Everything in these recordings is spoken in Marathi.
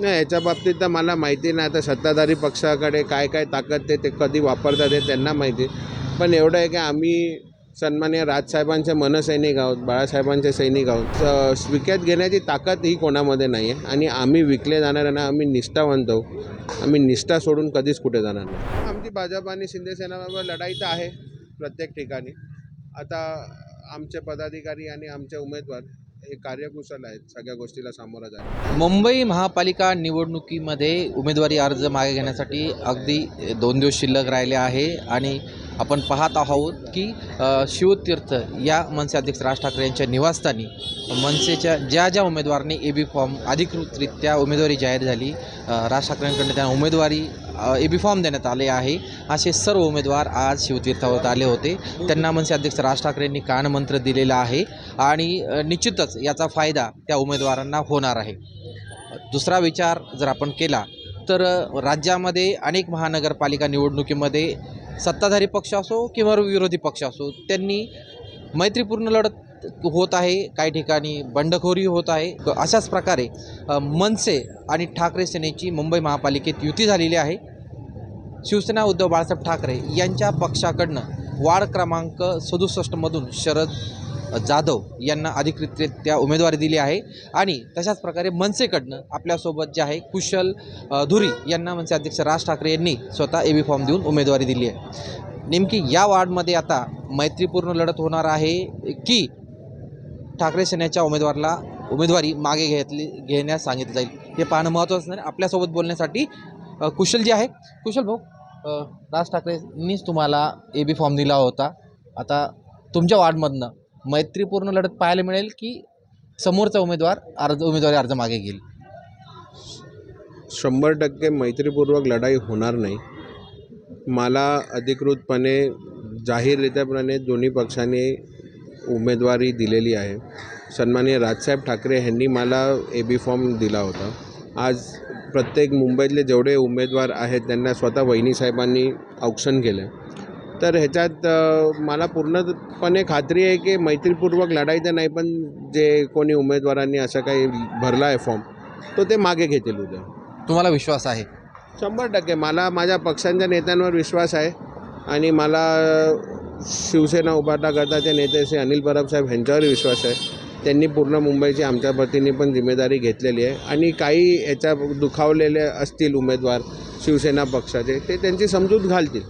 नाही, याच्या बाबतीत तर मला माहिती नाही. आता सत्ताधारी पक्षाकडे काय काय ताकद ते कधी वापरतात हे त्यांना माहिती. पण एवढं आहे की आम्ही सन्माननीय राजसाहेबांचे मनसैनिक आहोत, बाळासाहेबांचे सैनिक आहोत. विकत घेण्याची ताकद ही कोणामध्ये नाही आहे आणि आम्ही विकले जाणार नाही. आम्ही निष्ठावंत आहोत. आम्ही निष्ठा सोडून कधीच कुठे जाणार नाही. आमची भाजप आणि शिंदेसेनेबरोबर लढाई तर आहे प्रत्येक ठिकाणी. आता आमचे पदाधिकारी आणि आमचे उमेदवार हे कार्यकुशल आहेत सगळ्या गोष्टीला सामोरं जायला. मुंबई महापालिका निवडणुकीमध्ये उमेदवारी अर्ज मागे घेण्यासाठी अगदी 2 दिवस शिल्लक राहिले आहे आणि आपण पाहत आहोत की शिवतीर्थ या मनसे अध्यक्ष राज ठाकरे यांच्या निवासस्थानी मनसेच्या ज्या उमेदवारांनी ए-बी फॉर्म अधिकृतरित्या उमेदवारी जाहीर झाली, राज ठाकरेंकडून त्यांना उमेदवारी ए-बी फॉर्म देण्यात आले आहे. असे सर्व उमेदवार आज शिवतीर्थावर आले होते. त्यांना मनसे अध्यक्ष राज ठाकरेंनी कानमंत्र दिलेला आहे आणि निश्चितच याचा फायदा त्या उमेदवारांना होणार आहे. दुसरा विचार जर आपण केला तर राज्यामध्ये अनेक महानगरपालिका निवडणुकीमध्ये सत्ताधारी पक्ष असो किंवा विरोधी पक्ष असो, त्यांनी मैत्रीपूर्ण लढत होत आहे, काही ठिकाणी बंडखोरी होत आहे. अशाच प्रकारे मनसे आणि ठाकरे सेनेची मुंबई महापालिकेत युती झालेली आहे. शिवसेना उद्धव बाळासाहेब ठाकरे यांच्या पक्षाकडनं वार्ड क्रमांक 67 मधून शरद जाधव यांना अधिकृतरित्या उमेदवारी दिली आहे आणि तशाच प्रकारे मनसेकडनं आपल्यासोबत जे आहे कुशल धुरी यांना मनसे अध्यक्ष राज ठाकरे यांनी स्वतः ए-बी फॉर्म देऊन उमेदवारी दिली आहे. नेमकी या वार्डमध्ये आता मैत्रीपूर्ण लढत होणार आहे की ठाकरे सेनेच्या उमेदवारी मागे घेण्यास सांगितलं जाईल हे पाहणं महत्त्वाचं असणार. आपल्यासोबत बोलण्यासाठी कुशल जे आहे. कुशल भाऊ, राज ठाकरेंनीच तुम्हाला ए-बी फॉर्म दिला होता. आता तुमच्या वार्डमधनं मैत्रीपूर्ण लढत पाहायला मिळेल की समोरचा उमेदवार उमेदवारी अर्ज मागे घेईल? 100% मैत्रीपूर्वक लढाई होणार नाही. मला अधिकृतपणे जाहीररित्यापणे दोन्ही पक्षांनी उमेदवारी दिलेली आहे. सन्माननीय राजसाहेब ठाकरे यांनी मला ए-बी फॉर्म दिला होता. आज प्रत्येक मुंबईतले जेवढे उमेदवार आहेत त्यांना स्वतः वहिनीसाहेबांनी औक्षण केलं. तर ह्याच्यात मला पूर्णपणे खात्री आहे की मैत्रीपूर्वक लढाई तर नाही, पण जे कोणी उमेदवारांनी असं काही भरला आहे फॉर्म तो ते मागे घेतील उद्या. तुम्हाला विश्वास आहे? 100% मला माझ्या पक्षांच्या नेत्यांवर विश्वास आहे आणि मला शिवसेना उभाटा गटाचे नेते श्री अनिल परब साहेब यांच्यावर विश्वास आहे. त्यांनी पूर्ण मुंबईची आमच्या वतीने पण जिम्मेदारी घेतलेली आहे आणि काही याच्या दुखावलेले असतील उमेदवार शिवसेना पक्षाचे ते त्यांची समजूत घालतील.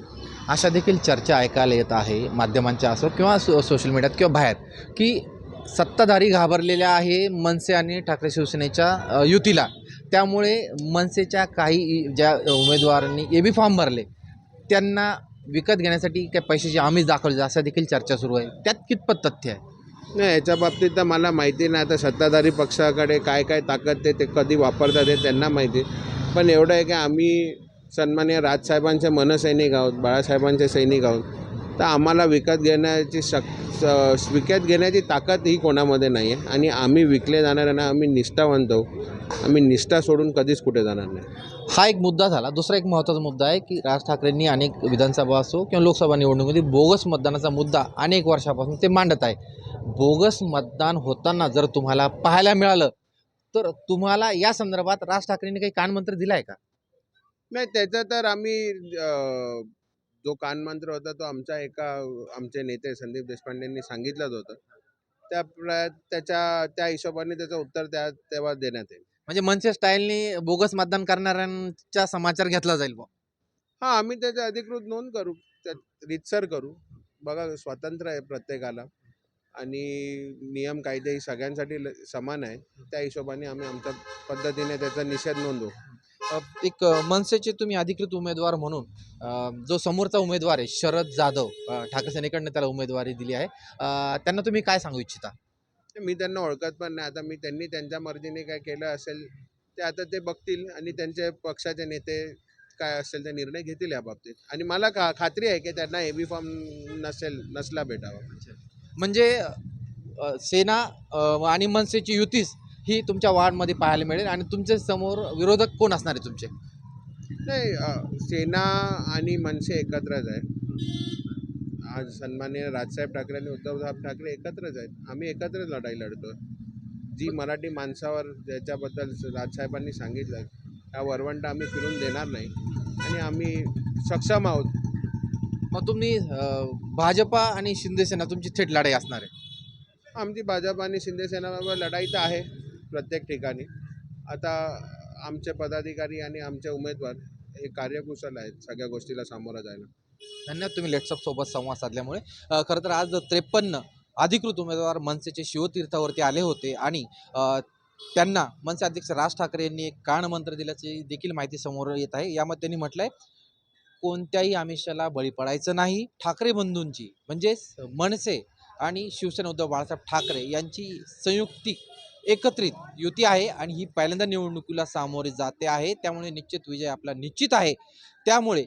अशा देखील चर्चा ऐकायला येत आहे माध्यमांच्या असो किंवा सोशल मीडियात किंवा बाहेर की सत्ताधारी घाबरलेल्या आहे मनसे आणि ठाकरे शिवसेनेच्या युतीला. त्यामुळे मनसेच्या काही ज्या उमेदवारांनी ए-बी फॉर्म भरले त्यांना विकत घेण्यासाठी काही पैशाची आमिष दाखवली अशा देखील चर्चा सुरू आहे. त्यात कितपत तथ्य आहे? नाही, याच्या बाबतीत तर मला माहिती नाही. आता सत्ताधारी पक्षाकडे काय काय ताकद ते कधी वापरतात हे त्यांना माहिती. पण एवढं आहे की आम्ही सन्माननीय राजसाहेबांचे मनसैनिक आहोत, बाळासाहेबांचे सैनिक आहोत. तर आम्हाला विकत घेण्याची ताकद ही कोणामध्ये नाही आहे आणि आम्ही विकले जाणार नाही. आम्ही निष्ठावंत आहोत. आम्ही निष्ठा सोडून कधीच कुठे जाणार नाही. हा एक मुद्दा झाला. दुसरा एक महत्त्वाचा मुद्दा आहे की राज ठाकरेंनी अनेक विधानसभा असो किंवा लोकसभा निवडणुकीमध्ये बोगस मतदानाचा मुद्दा अनेक वर्षापासून ते मांडत आहे. बोगस मतदान होताना जर तुम्हाला पाहायला मिळालं तर तुम्हाला या संदर्भात राज ठाकरेंनी काही कानमंत्र दिला आहे का? नाही, त्याचं तर आम्ही जो कानमंत्र होता तो आमचे नेते संदीप देशपांडेंनी सांगितलंच होतं. त्या हिशोबाने त्याचं उत्तर तेव्हा देण्यात येईल. म्हणजे मनसे स्टाईलनी बोगस मतदान करणाऱ्यांचा समाचार घेतला जाईल बुवा? हां, आम्ही त्याचं अधिकृत नोंद करू, रीतसर करू. बघा, स्वातंत्र्य आहे प्रत्येकाला आणि नियम कायदे ही सगळ्यांसाठी समान आहे. त्या हिशोबाने आम्ही आमच्या पद्धतीने त्याचा निषेध नोंदवू. एक मनसेचे तुम्ही अधिकृत उमेदवार म्हणून जो समोरचा उमेदवार आहे शरद जाधव, ठाकरे सेनेकडनं त्याला उमेदवारी दिली आहे, त्यांना तुम्ही काय सांगू इच्छिता? मी त्यांना ओळखत पण नाही. आता त्यांनी त्यांच्या मर्जीने काय केलं असेल ते आता ते बघतील आणि त्यांचे पक्षाचे नेते काय असेल ते निर्णय घेतील या बाबतीत. आणि मला खात्री आहे की त्यांना ए-बी फॉर्म नसला भेटावा. म्हणजे सेना आणि मनसेची युतीच ही तुमच्या वार्डमध्ये पाहायला मिळेल आणि तुमच्या समोर विरोधक कोण असणार आहे तुमचे? नाही, सेना आणि मनसे एकत्रच आहे. आज सन्माननीय राजसाहेब ठाकरे आणि उद्धवसाहेब ठाकरे एकत्रच आहेत. आम्ही एकत्रच लढाई लढतो. जी मराठी माणसावर ज्याच्याबद्दल राजसाहेबांनी सांगितलं हा वरवंट आम्ही फिरून देणार नाही आणि आम्ही सक्षम आहोत. मग तुम्ही भाजपा आणि शिंदेसेना तुमची थेट लढाई असणार आहे. आमची भाजप आणि शिंदे सेनेबरोबर लढाई तर आहे प्रत्येक ठिकाणी. आता आमचे पदाधिकारी आणि आमचे उमेदवार हे कार्यकुशल आहेत सगळ्या गोष्टीला सामोरं जायला. धन्यवाद तुम्ही लेट्सअप सोबत संवाद साधल्यामुळे. खरं तर आज 53 अधिकृत उमेदवार मनसेचे शिवतीर्थावरती आले होते आणि त्यांना मनसे अध्यक्ष राज ठाकरे यांनी एक कानमंत्र दिल्याची देखील माहिती समोर येत आहे. यामध्ये त्यांनी म्हटलंय, कोणत्याही आमिषाला बळी पडायचं नाही. ठाकरे बंधूंची म्हणजेच मनसे आणि शिवसेना उद्धव बाळासाहेब ठाकरे यांची संयुक्तिक एकत्रित युती आहे आणि ही पहिल्यांदा निवडणुकीला सामोरे जाते आहे. त्यामुळे निश्चित विजय आपला निश्चित आहे. त्यामुळे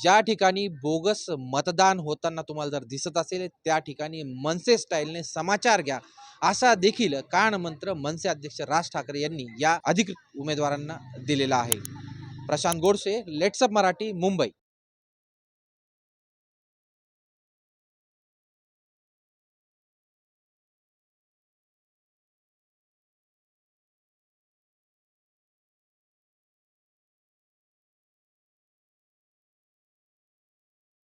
ज्या ठिकाणी बोगस मतदान होताना तुम्हाला जर दिसत असेल त्या ठिकाणी मनसे स्टाईलने समाचार घ्या, असा देखील कानमंत्र मनसे अध्यक्ष राज ठाकरे यांनी या अधिकृत उमेदवारांना दिलेला आहे. प्रशांत गोडसे, लेट्सअप मराठी, मुंबई.